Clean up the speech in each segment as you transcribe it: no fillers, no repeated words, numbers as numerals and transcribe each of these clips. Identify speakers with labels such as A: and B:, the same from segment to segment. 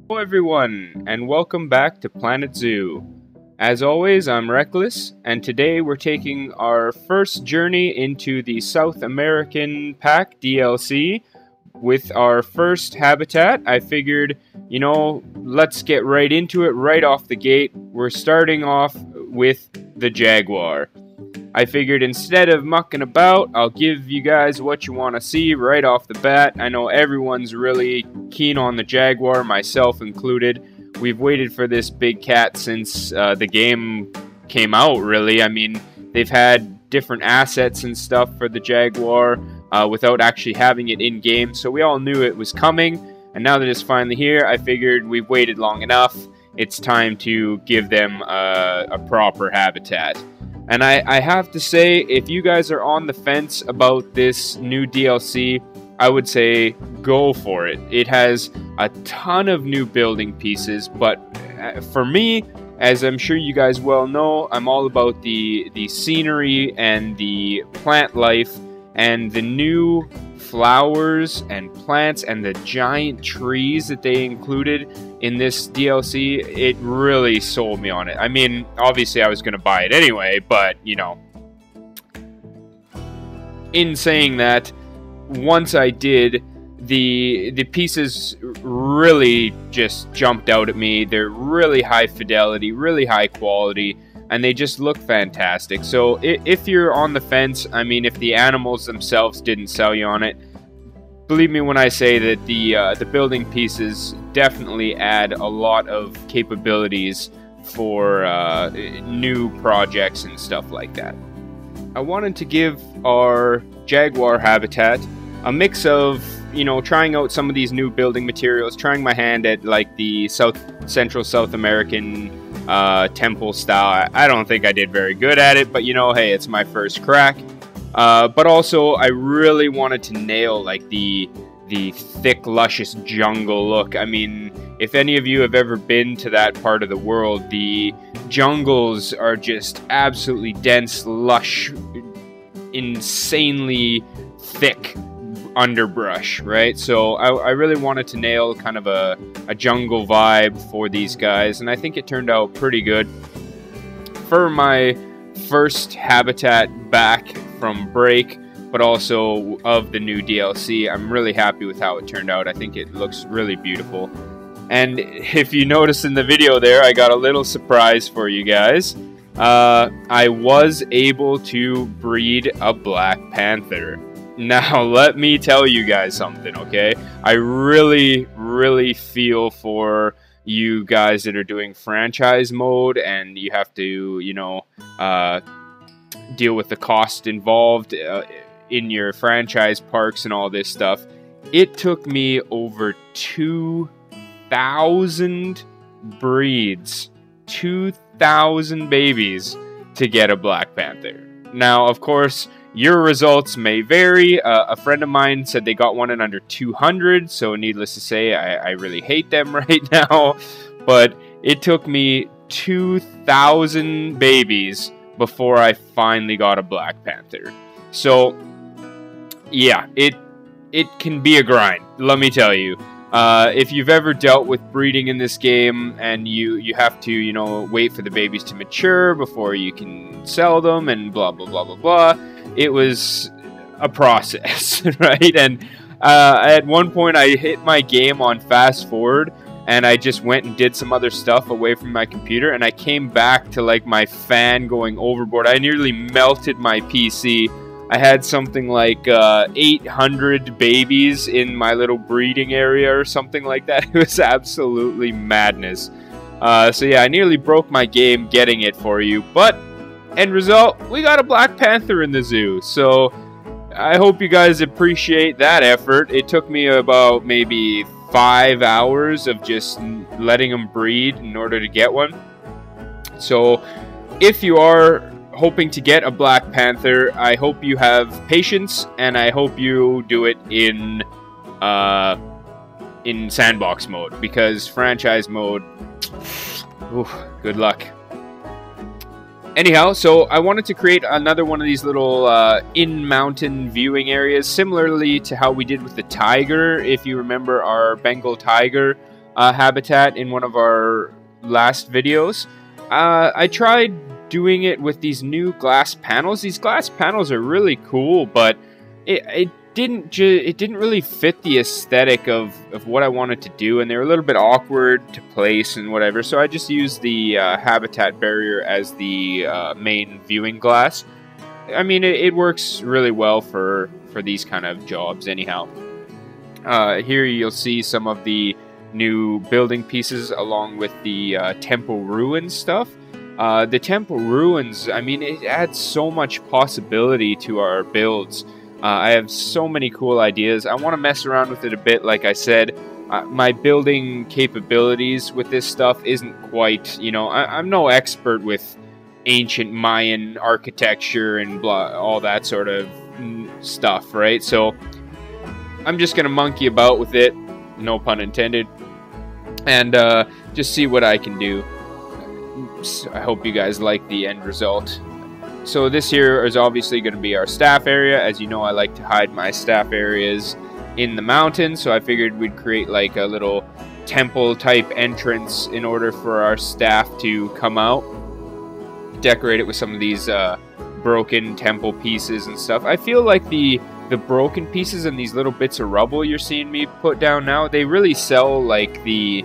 A: Hello everyone, and welcome back to Planet Zoo. As always, I'm Reckless, and today we're taking our first journey into the South American Pack DLC with our first habitat. I figured, let's get right into it right off the gate. We're starting off with the Jaguar. I figured instead of mucking about, I'll give you guys what you want to see right off the bat. I know everyone's really keen on the Jaguar, myself included. We've waited for this big cat since the game came out, really. I mean, they've had different assets and stuff for the Jaguar without actually having it in-game, so we all knew it was coming. And now that it's finally here, I figured we've waited long enough. It's time to give them a proper habitat. And I have to say, if you guys are on the fence about this new DLC, I would say go for it. It has a ton of new building pieces, but for me, as I'm sure you guys well know, I'm all about the scenery and the plant life and the new flowers and plants and the giant trees that they included in this DLC. It really sold me on it. I mean, obviously I was going to buy it anyway, but, in saying that, once I did, the pieces really just jumped out at me. They're really high fidelity, really high quality, and they just look fantastic. So if you're on the fence, I mean, if the animals themselves didn't sell you on it, believe me when I say that the building pieces definitely add a lot of capabilities for new projects and stuff like that. I wanted to give our Jaguar habitat a mix of, trying out some of these new building materials, trying my hand at like the Central South American temple style. I don't think I did very good at it, but hey, it's my first crack. But also, I really wanted to nail like the thick, luscious jungle look. I mean, if any of you have ever been to that part of the world, the jungles are just absolutely dense, lush, insanely thick underbrush, right? So I really wanted to nail kind of a jungle vibe for these guys, and I think it turned out pretty good. For my first habitat back from break, but also of the new DLC, I'm really happy with how it turned out. I think it looks really beautiful. And if you notice in the video there, I got a little surprise for you guys. I was able to breed a Black Panther. Now, let me tell you guys something, okay? I really, really feel for you guys that are doing franchise mode and you have to, deal with the cost involved in your franchise parks and all this stuff. It took me over 2,000 breeds, 2,000 babies to get a Black Panther. Now, of course, your results may vary. A friend of mine said they got one in under 200, so needless to say, I really hate them right now. But it took me 2,000 babies before I finally got a Black Panther. So, yeah, it can be a grind, let me tell you. If you've ever dealt with breeding in this game and you have to, wait for the babies to mature before you can sell them and blah, blah, blah, blah, blah, it was a process, right? And at one point I hit my game on fast forward and I just went and did some other stuff away from my computer, and I came back to like my fan going overboard. I nearly melted my PC. I had something like 800 babies in my little breeding area or something like that. It was absolutely madness. So yeah, I nearly broke my game getting it for you, but end result, we got a Black Panther in the zoo. So I hope you guys appreciate that effort. It took me about maybe 5 hours of just letting them breed in order to get one. So if you are hoping to get a Black Panther, I hope you have patience, and I hope you do it in sandbox mode, because franchise mode, good luck. Anyhow, so I wanted to create another one of these little in-mountain viewing areas, similarly to how we did with the tiger. If you remember our Bengal tiger, habitat in one of our last videos. I tried doing it with these new glass panels. These glass panels are really cool, but it didn't really fit the aesthetic of what I wanted to do, and they were a little bit awkward to place and whatever. So I just used the habitat barrier as the main viewing glass. I mean, it works really well for these kind of jobs anyhow. Here you'll see some of the new building pieces along with the temple ruins stuff. The temple ruins, I mean, it adds so much possibility to our builds. I have so many cool ideas. I want to mess around with it a bit. Like I said, my building capabilities with this stuff isn't quite, you know, I'm no expert with ancient Mayan architecture and blah, all that sort of stuff, right? So I'm just gonna monkey about with it, no pun intended, and just see what I can do. So I hope you guys like the end result. So this here is obviously going to be our staff area. As you know, I like to hide my staff areas in the mountains, so I figured we'd create like a little temple type entrance in order for our staff to come out. Decorate it with some of these broken temple pieces and stuff. I feel like the broken pieces and these little bits of rubble you're seeing me put down now, they really sell like the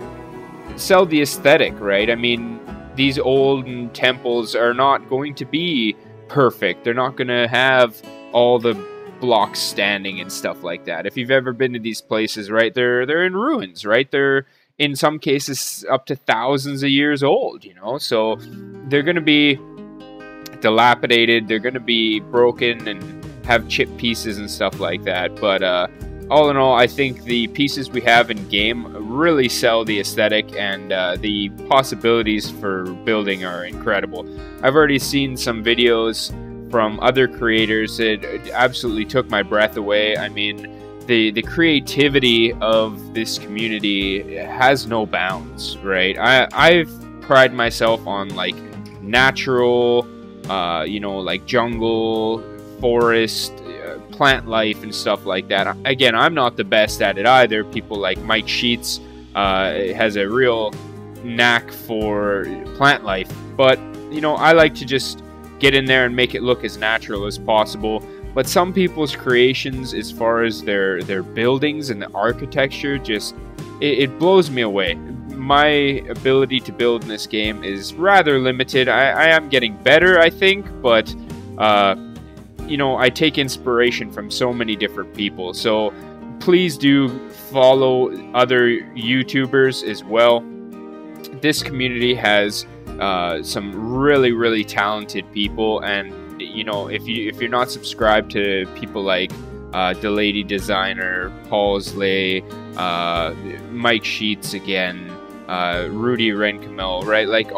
A: aesthetic, right? I mean, these old temples are not going to be perfect. They're not going to have all the blocks standing and stuff like that. If you've ever been to these places, right, they're in ruins, right? They're in some cases up to thousands of years old, you know? So they're going to be dilapidated, they're going to be broken and have chip pieces and stuff like that. But all in all, I think the pieces we have in game really sell the aesthetic, and the possibilities for building are incredible. I've already seen some videos from other creators that absolutely took my breath away. I mean, the creativity of this community has no bounds, right? I've pride myself on like natural, you know, like jungle, forest, plant life and stuff like that. Again, I'm not the best at it either. People like Mike Sheets has a real knack for plant life, but you know, I like to just get in there and make it look as natural as possible. But some people's creations, as far as their buildings and the architecture, just it blows me away. My ability to build in this game is rather limited. I am getting better, I think, but you know, I take inspiration from so many different people. So please do follow other YouTubers as well. This community has some really talented people, and you know, if you're not subscribed to people like the Lady Designer, Paulsley, Mike Sheets again, Rudy Renkamel, right? Like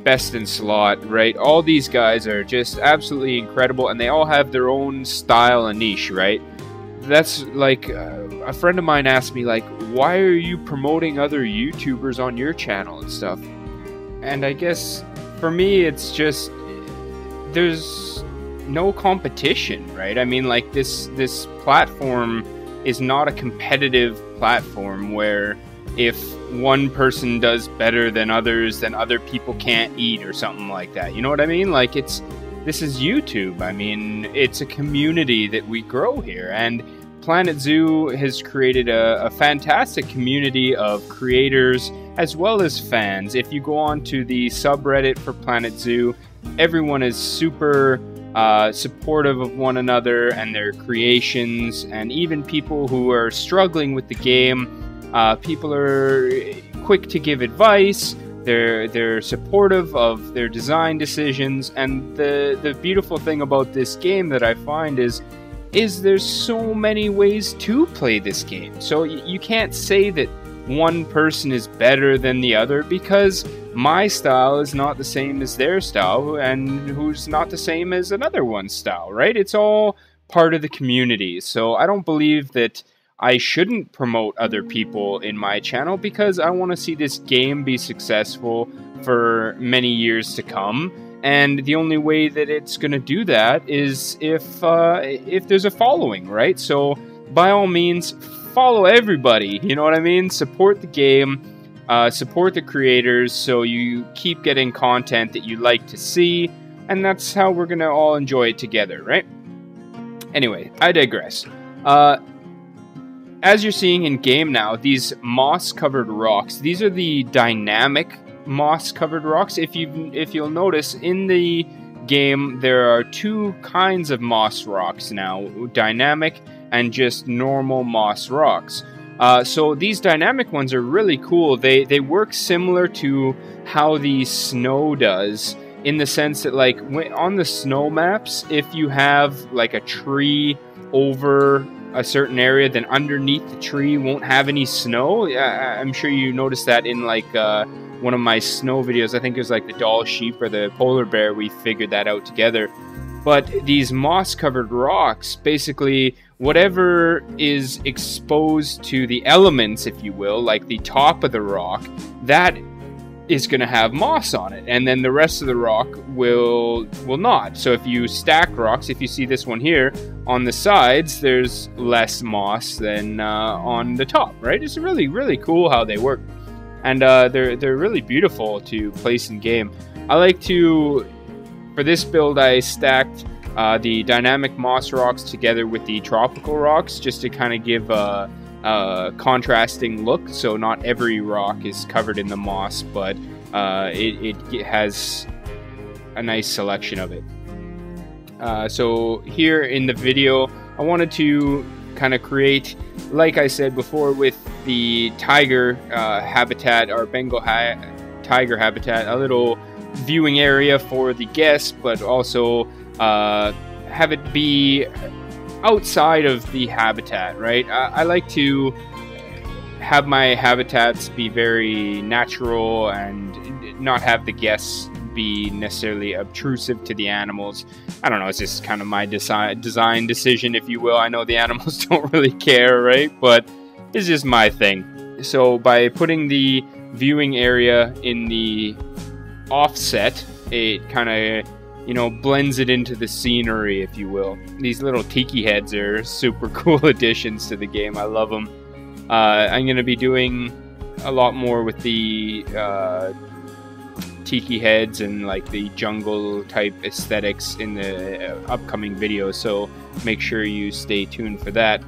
A: Best in Slot, right? All these guys are just absolutely incredible, and they all have their own style and niche, right? That's like a friend of mine asked me, like, why are you promoting other YouTubers on your channel and stuff? And I guess for me, it's just there's no competition, right? I mean, like this platform is not a competitive platform where if one person does better than others, then other people can't eat or something like that. You know what I mean? Like this is YouTube. I mean, it's a community that we grow here, and Planet Zoo has created a fantastic community of creators as well as fans. If you go on to the subreddit for Planet Zoo, everyone is super supportive of one another and their creations, and even people who are struggling with the game, people are quick to give advice. They're supportive of their design decisions, and the beautiful thing about this game that I find is there's so many ways to play this game. So you can't say that one person is better than the other, because my style is not the same as their style, and who's not the same as another one's style, right? It's all part of the community. So I don't believe that I shouldn't promote other people in my channel, because I want to see this game be successful for many years to come. And the only way that it's going to do that is if there's a following, right? So by all means, follow everybody, you know what I mean? Support the game. support the creators so you keep getting content that you like to see, and that's how we're gonna all enjoy it together, right? Anyway, I digress. As you're seeing in game now, these moss-covered rocks, these are the dynamic moss-covered rocks. If you'll notice, in the game, there are two kinds of moss rocks now, dynamic and just normal moss rocks. So these dynamic ones are really cool. They work similar to how the snow does, in the sense that, like, on the snow maps, if you have like a tree over a certain area, then underneath the tree won't have any snow. I'm sure you noticed that in like one of my snow videos. I think it was like the doll sheep or the polar bear. We figured that out together. But these moss-covered rocks, basically, whatever is exposed to the elements, if you will, like the top of the rock, that is going to have moss on it, and then the rest of the rock will not. So if you stack rocks, if you see this one here, on the sides, there's less moss than on the top, right? It's really, really cool how they work. And they're really beautiful to place in game. I like to... For this build, I stacked the dynamic moss rocks together with the tropical rocks, just to kind of give a contrasting look. So not every rock is covered in the moss, but it has a nice selection of it. So here in the video, I wanted to kind of create, like I said before, with the tiger habitat, or Bengal tiger habitat, a little viewing area for the guests, but also have it be outside of the habitat, right? I like to have my habitats be very natural and not have the guests be necessarily obtrusive to the animals. I don't know, it's just kind of my design decision, if you will. I know the animals don't really care, right? But it's just my thing. So by putting the viewing area in the offset, it kind of, you know, blends it into the scenery, if you will. These little tiki heads are super cool additions to the game. I love them. I'm going to be doing a lot more with the tiki heads and like the jungle type aesthetics in the upcoming videos, so make sure you stay tuned for that.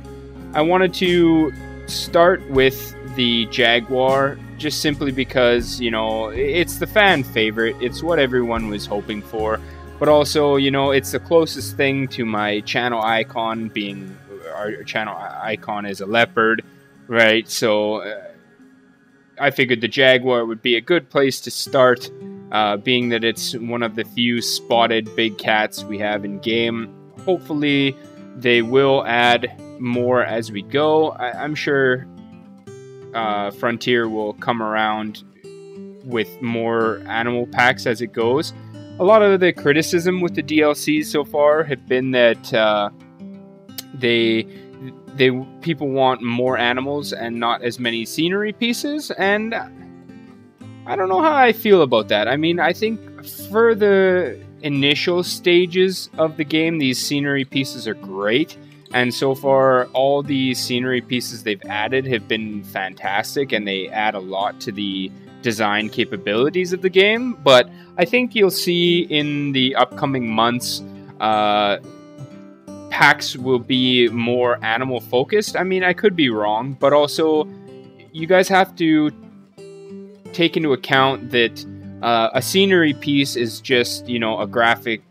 A: I wanted to start with the Jaguar, just simply because, you know, it's the fan favorite. It's what everyone was hoping for. But also, you know, it's the closest thing to my channel icon, being our channel icon is a leopard, right? So I figured the Jaguar would be a good place to start, being that it's one of the few spotted big cats we have in game. Hopefully they will add more as we go. I'm sure Frontier will come around with more animal packs as it goes. A lot of the criticism with the DLC so far have been that people want more animals and not as many scenery pieces, and I don't know how I feel about that. I mean, I think for the initial stages of the game, these scenery pieces are great, and so far all the scenery pieces they've added have been fantastic, and they add a lot to the design capabilities of the game. But I think you'll see in the upcoming months, packs will be more animal focused. I mean, I could be wrong, but also you guys have to take into account that a scenery piece is just, you know, a graphic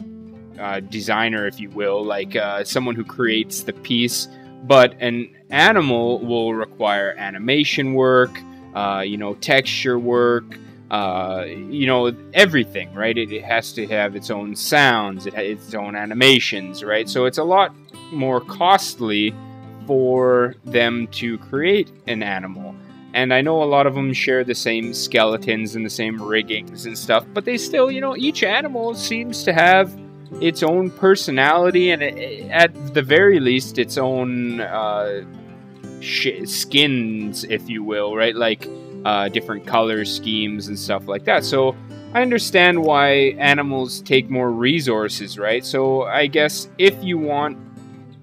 A: designer, if you will, like someone who creates the piece, but an animal will require animation work, you know, texture work, you know, everything, right? It has to have its own sounds, it has its own animations, right? So it's a lot more costly for them to create an animal. And I know a lot of them share the same skeletons and the same riggings and stuff, but they still, you know, each animal seems to have its own personality and at the very least its own skins, if you will, right? Like different color schemes and stuff like that. So I understand why animals take more resources, right? So I guess if you want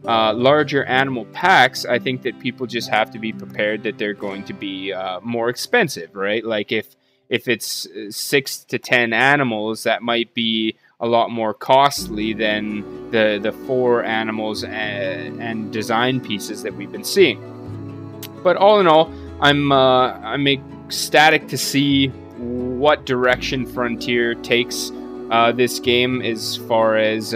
A: larger animal packs, I think that people just have to be prepared that they're going to be more expensive, right? Like if it's 6 to 10 animals, that might be a lot more costly than the 4 animals and design pieces that we've been seeing. But all in all, I'm ecstatic to see what direction Frontier takes this game as far as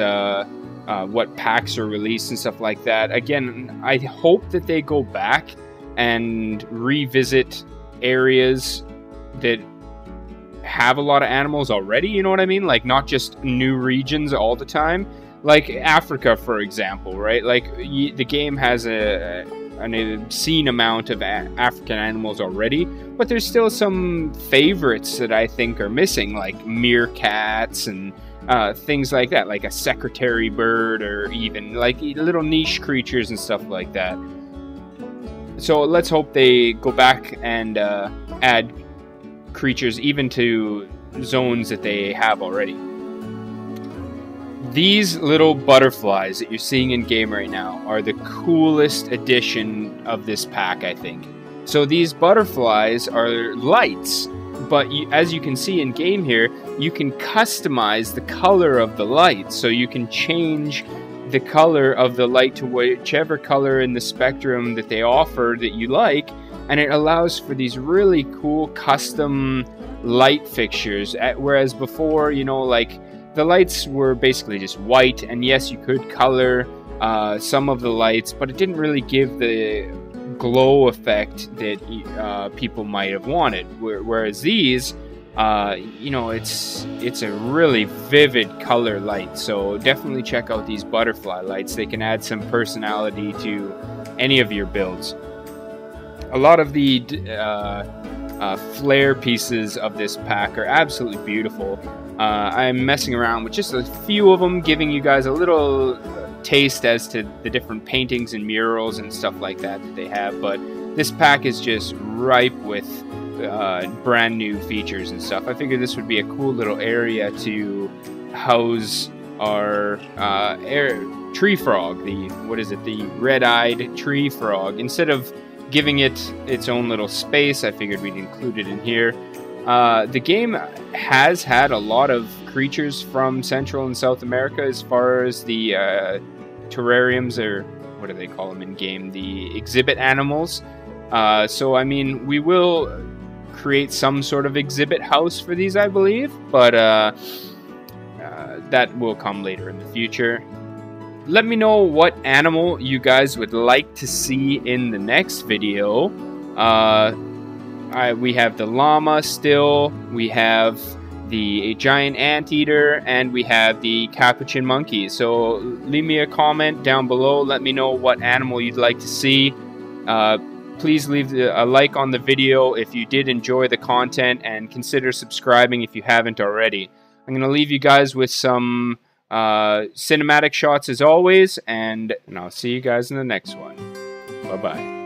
A: what packs are released and stuff like that. Again, I hope that they go back and revisit areas that have a lot of animals already, you know what I mean? Like, not just new regions all the time. Like Africa, for example, right? Like, the game has an obscene amount of African animals already, but there's still some favorites that I think are missing, like meerkats and things like that, like a secretary bird, or even like little niche creatures and stuff like that. So let's hope they go back and add creatures even to zones that they have already. These little butterflies that you're seeing in game right now are the coolest addition of this pack, I think. So these butterflies are lights, but as you can see in game here, you can customize the color of the light. So you can change the color of the light to whichever color in the spectrum that they offer that you like, and it allows for these really cool custom light fixtures. Whereas before, you know, like, the lights were basically just white, and yes, you could color some of the lights, but it didn't really give the glow effect that people might have wanted. Whereas these, you know, it's a really vivid color light. So definitely check out these butterfly lights. They can add some personality to any of your builds. A lot of the flare pieces of this pack are absolutely beautiful. I'm messing around with just a few of them, giving you guys a little taste as to the different paintings and murals and stuff like that they have. But this pack is just ripe with brand new features and stuff. I figured this would be a cool little area to house our tree frog. The red-eyed tree frog. Instead of giving it its own little space, I figured we'd include it in here. The game has had a lot of creatures from Central and South America as far as the terrariums, or what do they call them in game? The exhibit animals. So, I mean, we will create some sort of exhibit house for these, I believe, but that will come later in the future. Let me know what animal you guys would like to see in the next video. We have the llama still, we have the giant anteater, and we have the capuchin monkey. So leave me a comment down below. Let me know what animal you'd like to see. Please leave a like on the video if you did enjoy the content, and consider subscribing if you haven't already. I'm going to leave you guys with some cinematic shots as always, and I'll see you guys in the next one. Bye-bye.